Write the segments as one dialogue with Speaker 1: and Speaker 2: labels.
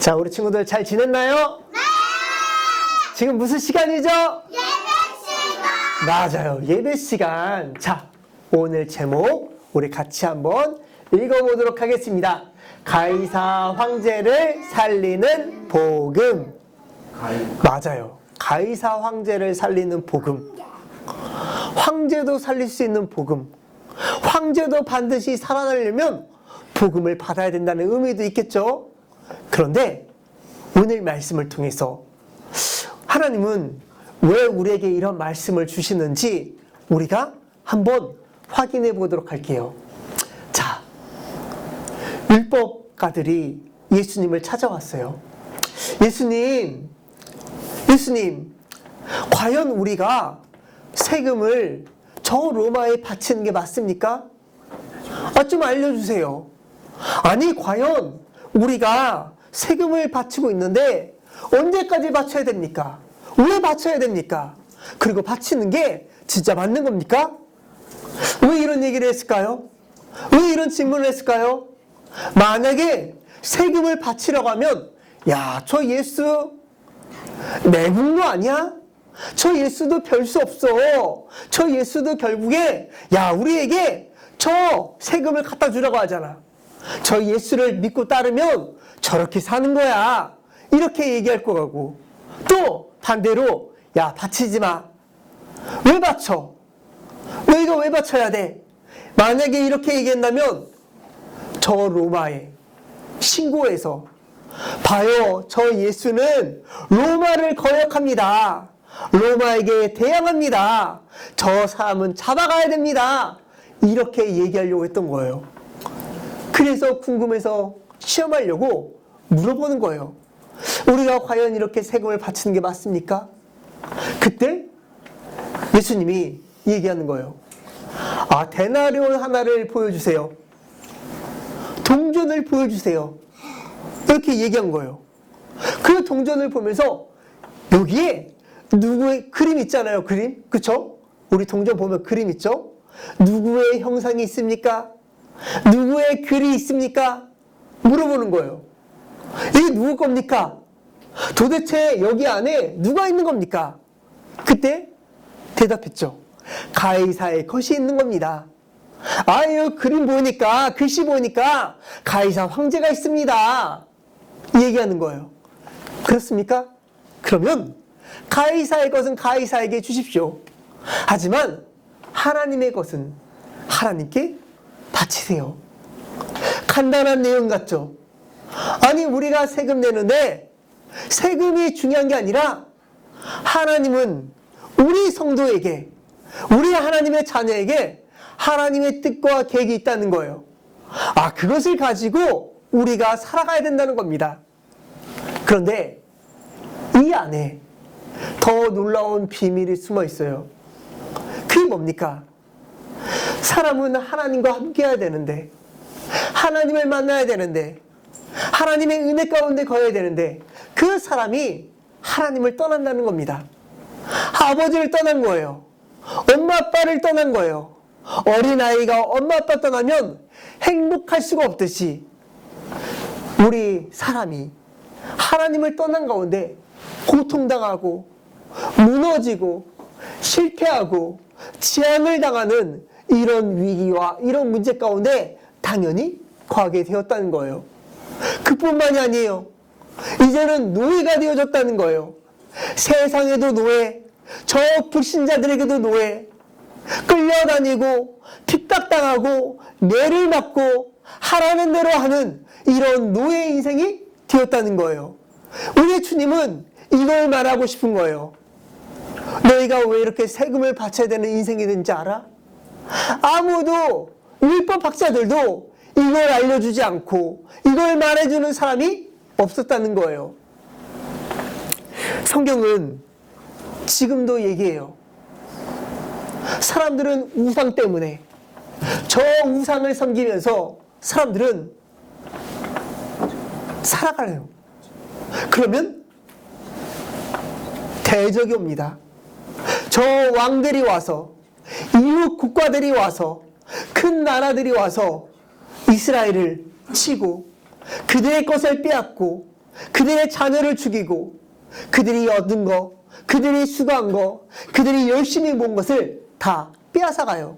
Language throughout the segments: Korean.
Speaker 1: 자, 우리 친구들 잘 지냈나요?
Speaker 2: 네!
Speaker 1: 지금 무슨 시간이죠?
Speaker 2: 예배 시간!
Speaker 1: 맞아요. 예배 시간. 자, 오늘 제목 우리 같이 한번 읽어보도록 하겠습니다. 가이사 황제를 살리는 복음. 맞아요. 가이사 황제를 살리는 복음. 황제도 살릴 수 있는 복음. 황제도 반드시 살아나려면 복음을 받아야 된다는 의미도 있겠죠. 그런데 오늘 말씀을 통해서 하나님은 왜 우리에게 이런 말씀을 주시는지 우리가 한번 확인해 보도록 할게요. 자, 율법가들이 예수님을 찾아왔어요. 예수님, 과연 우리가 세금을 저 로마에 바치는 게 맞습니까? 좀 알려주세요. 아니, 과연 우리가 세금을 바치고 있는데 언제까지 바쳐야 됩니까? 왜 바쳐야 됩니까? 그리고 바치는 게 진짜 맞는 겁니까? 왜 이런 얘기를 했을까요? 왜 이런 질문을 했을까요? 만약에 세금을 바치려고 하면 야, 저 예수 내국노 아니야? 저 예수도 별 수 없어. 저 예수도 결국에 야, 우리에게 저 세금을 갖다 주라고 하잖아. 저 예수를 믿고 따르면 저렇게 사는 거야. 이렇게 얘기할 거고. 또 반대로 야, 바치지 마. 왜 바쳐? 너희가 왜 바쳐야 돼? 만약에 이렇게 얘기한다면 저 로마에 신고해서 봐요, 저 예수는 로마를 거역합니다. 로마에게 대항합니다. 저 사람은 잡아가야 됩니다. 이렇게 얘기하려고 했던 거예요. 그래서 궁금해서 시험하려고 물어보는 거예요. 우리가 과연 이렇게 세금을 바치는 게 맞습니까? 그때 예수님이 얘기하는 거예요. 데나리온 하나를 보여주세요. 동전을 보여주세요. 이렇게 얘기한 거예요. 그 동전을 보면서 여기에 누구의 그림 있잖아요. 그림. 그쵸? 우리 동전 보면 그림 있죠? 누구의 형상이 있습니까? 누구의 글이 있습니까? 물어보는 거예요. 이게 누구 겁니까? 도대체 여기 안에 누가 있는 겁니까? 그때 대답했죠. 가이사의 것이 있는 겁니다. 이 그림 보니까, 글씨 보니까 가이사 황제가 있습니다. 얘기하는 거예요. 그렇습니까? 그러면 가이사의 것은 가이사에게 주십시오. 하지만 하나님의 것은 하나님께 바치세요. 간단한 내용 같죠? 아니, 우리가 세금 내는데 세금이 중요한 게 아니라 하나님은 우리 성도에게, 우리 하나님의 자녀에게 하나님의 뜻과 계획이 있다는 거예요. 그것을 가지고 우리가 살아가야 된다는 겁니다. 그런데 이 안에 더 놀라운 비밀이 숨어 있어요. 그게 뭡니까? 사람은 하나님과 함께 해야 되는데, 하나님을 만나야 되는데, 하나님의 은혜 가운데 거해야 되는데, 그 사람이 하나님을 떠난다는 겁니다. 아버지를 떠난 거예요. 엄마 아빠를 떠난 거예요. 어린아이가 엄마 아빠 떠나면 행복할 수가 없듯이 우리 사람이 하나님을 떠난 가운데 고통당하고 무너지고 실패하고 재앙을 당하는 이런 위기와 이런 문제 가운데 당연히 거하게 되었다는 거예요. 그뿐만이 아니에요. 이제는 노예가 되어졌다는 거예요. 세상에도 노예, 저 불신자들에게도 노예, 끌려다니고 핍박당하고 뇌를 맞고 하라는 대로 하는 이런 노예 인생이 되었다는 거예요. 우리 주님은 이걸 말하고 싶은 거예요. 너희가 왜 이렇게 세금을 바쳐야 되는 인생이 된지 알아? 아무도, 율법 학자들도 이걸 알려주지 않고 이걸 말해주는 사람이 없었다는 거예요. 성경은 지금도 얘기해요. 사람들은 우상 때문에, 저 우상을 섬기면서 사람들은 살아가요. 그러면 대적이 옵니다. 저 왕들이 와서, 이웃 국가들이 와서, 큰 나라들이 와서 이스라엘을 치고 그들의 것을 빼앗고 그들의 자녀를 죽이고 그들이 얻은 거, 그들이 수고한 거, 그들이 열심히 모은 것을 다 빼앗아가요.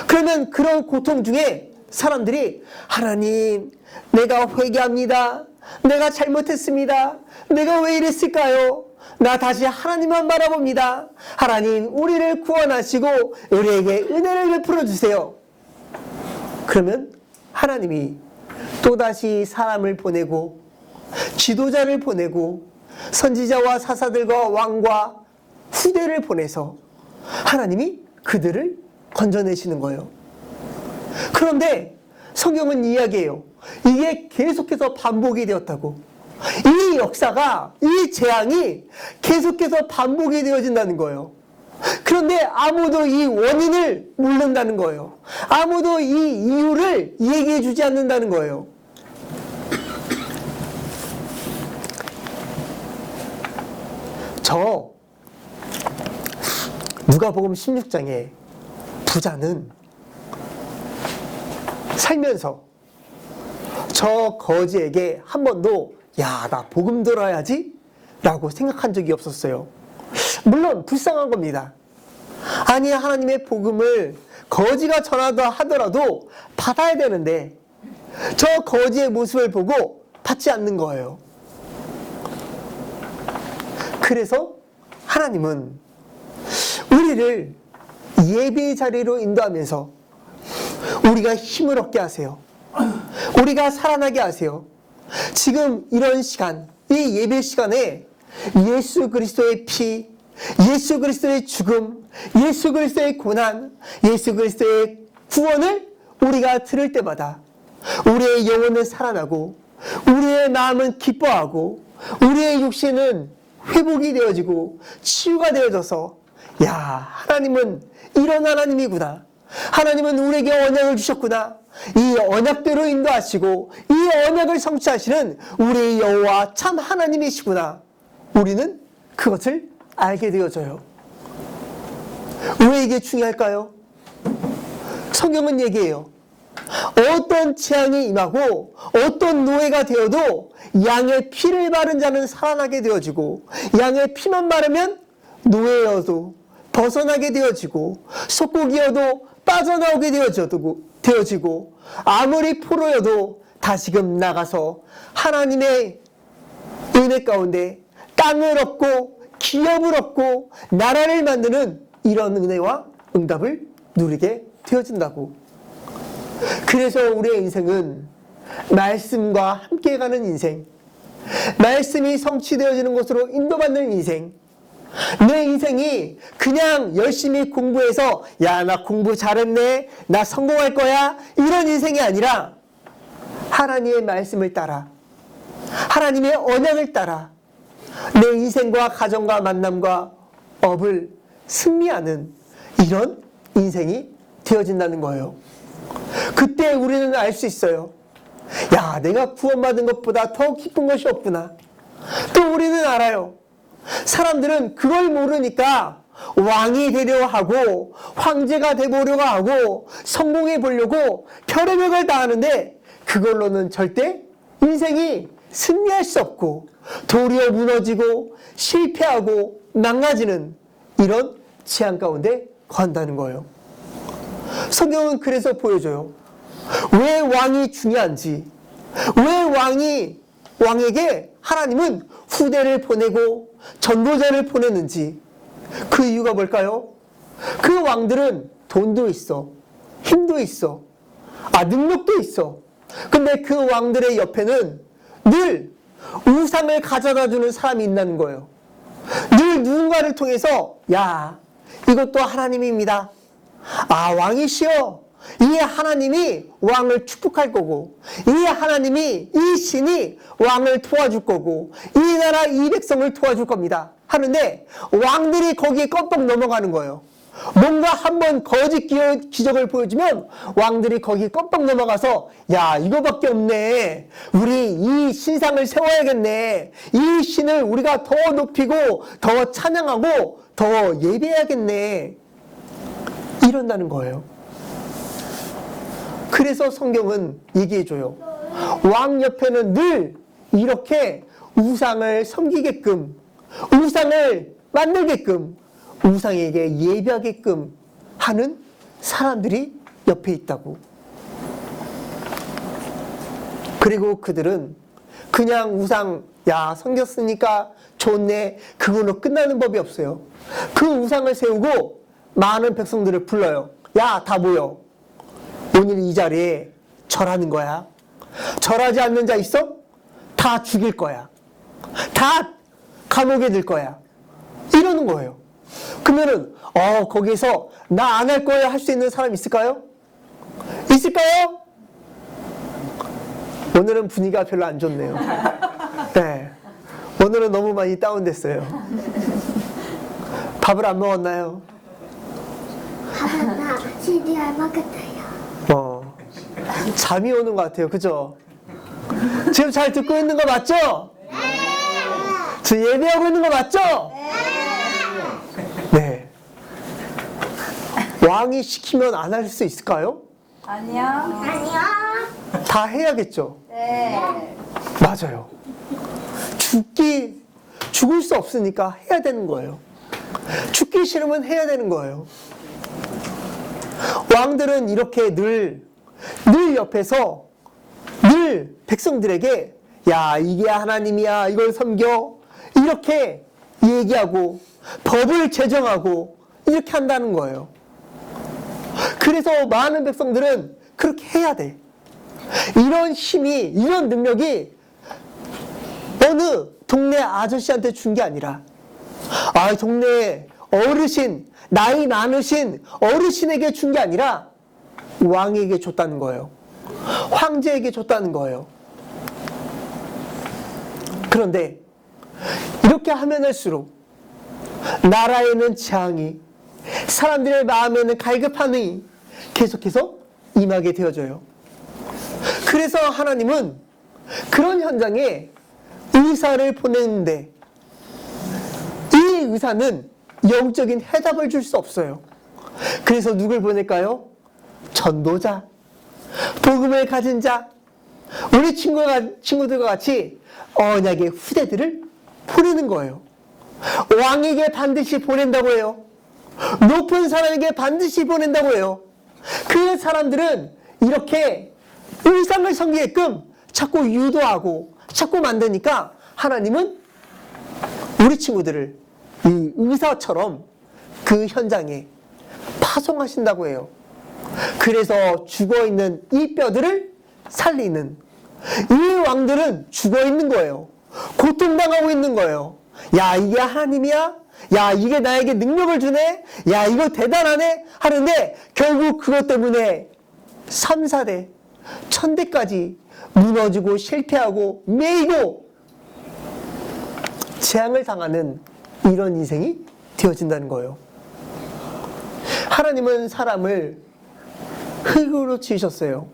Speaker 1: 그러면 그런 고통 중에 사람들이 하나님, 내가 회개합니다. 내가 잘못했습니다. 내가 왜 이랬을까요? 나 다시 하나님만 바라봅니다. 하나님, 우리를 구원하시고 우리에게 은혜를 베풀어 주세요. 그러면 하나님이 또다시 사람을 보내고 지도자를 보내고 선지자와 사사들과 왕과 후대를 보내서 하나님이 그들을 건져내시는 거예요. 그런데 성경은 이야기해요. 이게 계속해서 반복이 되었다고. 이 역사가, 이 재앙이 계속해서 반복이 되어진다는 거예요. 그런데 아무도 이 원인을 모른다는 거예요. 아무도 이 이유를 얘기해 주지 않는다는 거예요. 저 누가복음 16장에 부자는 살면서 저 거지에게 한 번도 야, 나 복음 들어야지 라고 생각한 적이 없었어요. 물론 불쌍한 겁니다. 아니, 하나님의 복음을 거지가 전하다 하더라도 받아야 되는데 저 거지의 모습을 보고 받지 않는 거예요. 그래서 하나님은 우리를 예배의 자리로 인도하면서 우리가 힘을 얻게 하세요. 우리가 살아나게 하세요. 지금 이런 시간, 이 예배 시간에 예수 그리스도의 피, 예수 그리스도의 죽음, 예수 그리스도의 고난, 예수 그리스도의 구원을 우리가 들을 때마다 우리의 영혼은 살아나고 우리의 마음은 기뻐하고 우리의 육신은 회복이 되어지고 치유가 되어져서 야, 하나님은 이런 하나님이구나. 하나님은 우리에게 언약을 주셨구나. 이 언약대로 인도하시고 이 언약을 성취하시는 우리의 여호와 참 하나님이시구나. 우리는 그것을 알게 되어져요. 왜 이게 중요할까요? 성경은 얘기해요. 어떤 재앙이 임하고 어떤 노예가 되어도 양의 피를 바른 자는 살아나게 되어지고 양의 피만 바르면 노예여도 벗어나게 되어지고 속국이어도 빠져나오게 되어지고 아무리 포로여도 다시금 나가서 하나님의 은혜 가운데 땅을 얻고 기업을 얻고 나라를 만드는 이런 은혜와 응답을 누리게 되어진다고. 그래서 우리의 인생은 말씀과 함께 가는 인생, 말씀이 성취되어지는 곳으로 인도받는 인생, 내 인생이 그냥 열심히 공부해서 야, 나 공부 잘했네, 나 성공할 거야, 이런 인생이 아니라 하나님의 말씀을 따라 하나님의 언약을 따라 내 인생과 가정과 만남과 업을 승리하는 이런 인생이 되어진다는 거예요. 그때 우리는 알 수 있어요. 야, 내가 구원받은 것보다 더 기쁜 것이 없구나. 또 우리는 알아요. 사람들은 그걸 모르니까 왕이 되려 하고 황제가 되보려고 하고 성공해 보려고 별의별 걸 다 하는데 그걸로는 절대 인생이 승리할 수 없고 도리어 무너지고 실패하고 망가지는 이런 재앙 가운데 거한다는 거예요. 성경은 그래서 보여줘요. 왜 왕이 중요한지, 왜 왕에게 하나님은 후대를 보내고 전도자를 보냈는지. 그 이유가 뭘까요? 그 왕들은 돈도 있어, 힘도 있어, 능력도 있어. 근데 그 왕들의 옆에는 늘 우상을 가져다 주는 사람이 있다는 거예요. 늘 누군가를 통해서 야, 이것도 하나님입니다. 왕이시여, 이 하나님이 왕을 축복할 거고, 이 하나님이, 이 신이 왕을 도와줄 거고, 이 나라 이 백성을 도와줄 겁니다 하는데 왕들이 거기에 껌뻑 넘어가는 거예요. 뭔가 한번 거짓 기적을 보여주면 왕들이 거기 껌뻑 넘어가서 야, 이거밖에 없네, 우리 이 신상을 세워야겠네, 이 신을 우리가 더 높이고 더 찬양하고 더 예배해야겠네, 이런다는 거예요. 그래서 성경은 얘기해줘요. 왕 옆에는 늘 이렇게 우상을 섬기게끔, 우상을 만들게끔, 우상에게 예배하게끔 하는 사람들이 옆에 있다고. 그리고 그들은 그냥 우상, 야, 섬겼으니까 좋네, 그걸로 끝나는 법이 없어요. 그 우상을 세우고 많은 백성들을 불러요. 야, 다 모여. 오늘 이 자리에 절하는 거야. 절하지 않는 자 있어? 다 죽일 거야. 다 감옥에 들 거야. 이러는 거예요. 그러면은 거기에서 나 안 할 거야 할 수 있는 사람 있을까요? 있을까요? 오늘은 분위기가 별로 안 좋네요. 네. 오늘은 너무 많이 다운됐어요. 밥을 안 먹었나요?
Speaker 2: 하나 CDR 먹었어요.
Speaker 1: 잠이 오는 것 같아요. 그죠? 지금 잘 듣고 있는 거 맞죠? 저 예배하고 있는 거 맞죠? 네. 왕이 시키면 안 할 수 있을까요?
Speaker 3: 아니요.
Speaker 2: 아니요.
Speaker 1: 다 해야겠죠?
Speaker 3: 네.
Speaker 1: 맞아요. 죽을 수 없으니까 해야 되는 거예요. 죽기 싫으면 해야 되는 거예요. 왕들은 이렇게 늘 옆에서 늘 백성들에게 야, 이게 하나님이야, 이걸 섬겨, 이렇게 얘기하고 법을 제정하고 이렇게 한다는 거예요. 그래서 많은 백성들은 그렇게 해야 돼. 이런 힘이, 이런 능력이 어느 동네 아저씨한테 준 게 아니라 동네 어르신, 나이 많으신 어르신에게 준 게 아니라 왕에게 줬다는 거예요. 황제에게 줬다는 거예요. 그런데 이렇게 하면 할수록 나라에는 재앙이, 사람들의 마음에는 갈급함이 계속해서 임하게 되어져요. 그래서 하나님은 그런 현장에 의사를 보내는데 이 의사는 영적인 해답을 줄 수 없어요. 그래서 누굴 보낼까요? 전도자, 복음을 가진 자, 우리 친구들과 같이 언약의 후대들을 보내는 거예요. 왕에게 반드시 보낸다고 해요. 높은 사람에게 반드시 보낸다고 해요. 그 사람들은 이렇게 일상을 섬기게끔 자꾸 유도하고 자꾸 만드니까 하나님은 우리 친구들을 이 의사처럼 그 현장에 파송하신다고 해요. 그래서 죽어있는 이 뼈들을 살리는, 이 왕들은 죽어있는 거예요. 고통당하고 있는 거예요. 야, 이게 하나님이야? 야, 이게 나에게 능력을 주네? 야, 이거 대단하네? 하는데 결국 그것 때문에 3, 4대, 1000대까지 무너지고 실패하고 매이고 재앙을 당하는 이런 인생이 되어진다는 거예요. 하나님은 사람을 흙으로 지으셨어요.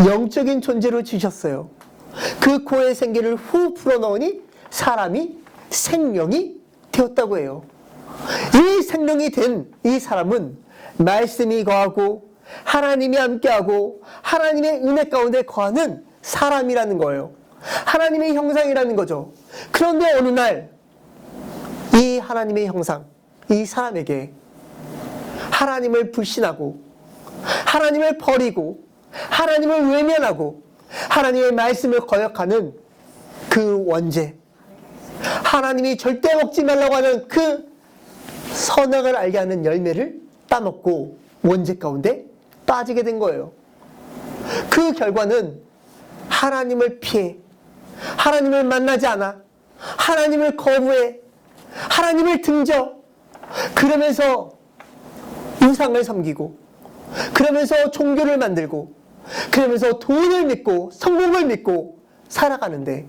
Speaker 1: 영적인 존재로 지으셨어요. 그 코에 생기를 후 불어넣으니 사람이 생명이 되었다고 해요. 이 생명이 된 이 사람은 말씀이 거하고 하나님이 함께하고 하나님의 은혜 가운데 거하는 사람이라는 거예요. 하나님의 형상이라는 거죠. 그런데 어느 날 이 하나님의 형상, 이 사람에게 하나님을 불신하고 하나님을 버리고 하나님을 외면하고 하나님의 말씀을 거역하는 그 원죄, 하나님이 절대 먹지 말라고 하는 그 선악을 알게 하는 열매를 따먹고 원죄 가운데 빠지게 된 거예요. 그 결과는 하나님을 피해, 하나님을 만나지 않아, 하나님을 거부해, 하나님을 등져, 그러면서 우상을 섬기고, 그러면서 종교를 만들고, 그러면서 돈을 믿고 성공을 믿고 살아가는데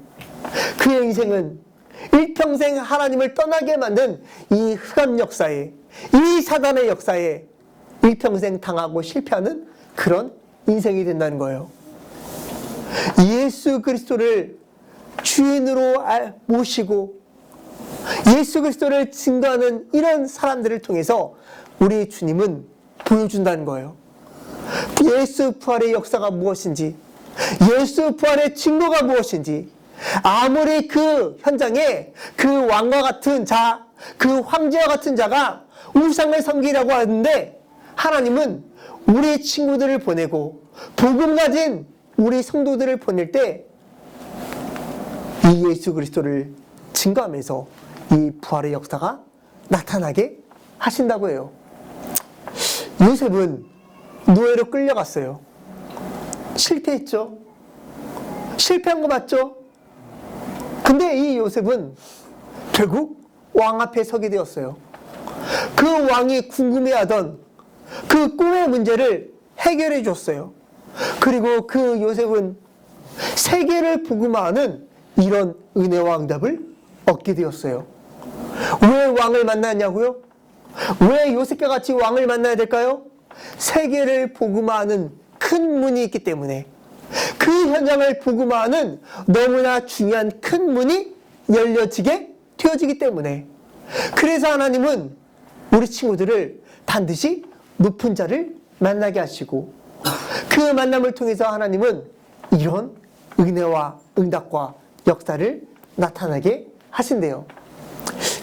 Speaker 1: 그의 인생은 일평생 하나님을 떠나게 만든 이 흑암 역사에, 이 사단의 역사에 일평생 당하고 실패하는 그런 인생이 된다는 거예요. 예수 그리스도를 주인으로 모시고 예수 그리스도를 증거하는 이런 사람들을 통해서 우리 주님은 보여준다는 거예요. 예수 부활의 역사가 무엇인지, 예수 부활의 증거가 무엇인지, 아무리 그 현장에 그 왕과 같은 자, 그 황제와 같은 자가 우상을 섬기라고 하는데 하나님은 우리 친구들을 보내고 복음 가진 우리 성도들을 보낼 때 이 예수 그리스도를 증거하면서 이 부활의 역사가 나타나게 하신다고 해요. 요셉은 노예로 끌려갔어요. 실패했죠. 실패한 거 맞죠? 근데 이 요셉은 결국 왕 앞에 서게 되었어요. 그 왕이 궁금해하던 그 꿈의 문제를 해결해 줬어요. 그리고 그 요셉은 세계를 복음화하는 이런 은혜와 응답을 얻게 되었어요. 왜 왕을 만나냐고요? 왜 요셉과 같이 왕을 만나야 될까요? 세계를 복음화하는 큰 문이 있기 때문에, 그 현장을 복음화하는 너무나 중요한 큰 문이 열려지게 되어지기 때문에, 그래서 하나님은 우리 친구들을 반드시 높은 자를 만나게 하시고, 그 만남을 통해서 하나님은 이런 은혜와 응답과 역사를 나타나게 하신대요.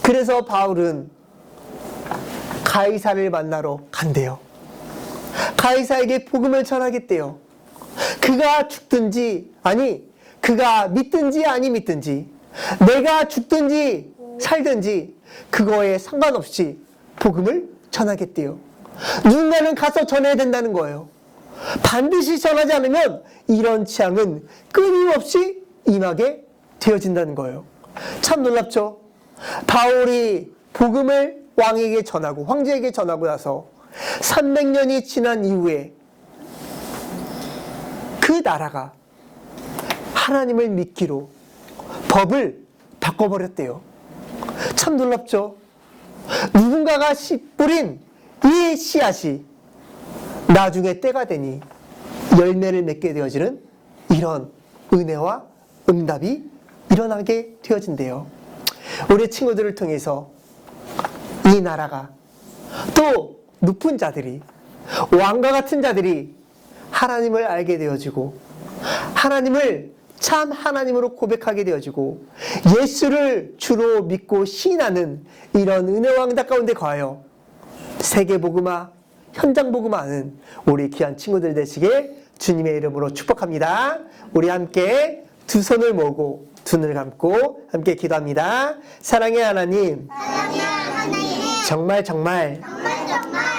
Speaker 1: 그래서 바울은 가이사를 만나러 간대요. 가이사에게 복음을 전하겠대요. 그가 죽든지, 아니 그가 믿든지 아니 믿든지, 내가 죽든지 살든지 그거에 상관없이 복음을 전하겠대요. 누군가는 가서 전해야 된다는 거예요. 반드시 전하지 않으면 이런 재앙은 끊임없이 임하게 되어진다는 거예요. 참 놀랍죠? 바울이 복음을 왕에게 전하고 황제에게 전하고 나서 300년이 지난 이후에 그 나라가 하나님을 믿기로 법을 바꿔버렸대요. 참 놀랍죠? 누군가가 뿌린 이 씨앗이 나중에 때가 되니 열매를 맺게 되어지는 이런 은혜와 응답이 일어나게 되어진대요. 우리 친구들을 통해서 이 나라가, 또 높은 자들이, 왕과 같은 자들이 하나님을 알게 되어지고, 하나님을 참 하나님으로 고백하게 되어지고, 예수를 주로 믿고 시인하는 이런 은혜와 응답 가운데 거하여 세계복음화, 현장복음화하는 우리 귀한 친구들 되시길 주님의 이름으로 축복합니다. 우리 함께 두 손을 모으고 두 눈을 감고 함께 기도합니다. 사랑의 하나님, 정말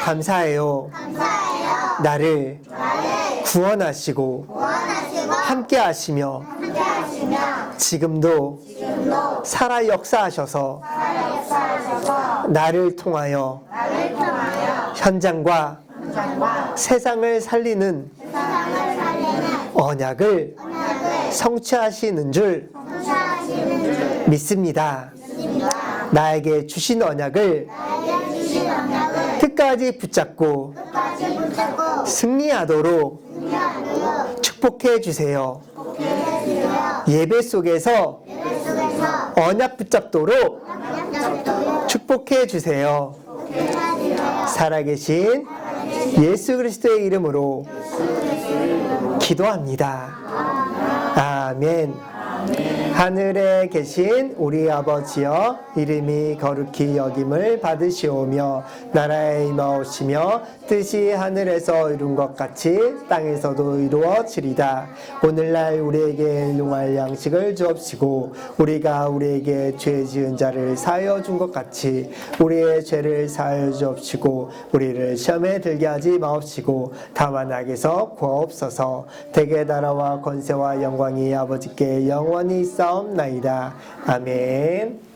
Speaker 1: 감사해요. 나를 구원하시고 함께 하시며 지금도 살아 역사하셔서 나를 통하여 현장과 세상을 살리는 언약을 성취하시는 줄 믿습니다. 나에게 주신 언약을 끝까지 붙잡고 승리하도록 축복해 주세요. 예배 속에서 언약 붙잡도록 축복해 주세요. 살아계신 예수 그리스도의 이름으로 기도합니다. 아멘. 하늘에 계신 우리 아버지여, 이름이 거룩히 여김을 받으시오며 나라에 임하오시며 뜻이 하늘에서 이룬 것 같이 땅에서도 이루어지리다. 오늘날 우리에게 일용할 양식을 주옵시고 우리가 우리에게 죄 지은 자를 사하여 준 것 같이 우리의 죄를 사하여 주옵시고 우리를 시험에 들게 하지 마옵시고 다만 악에서 구하옵소서. 대개 나라와 권세와 영광이 아버지께 영원히 있사옵나이다. 아멘.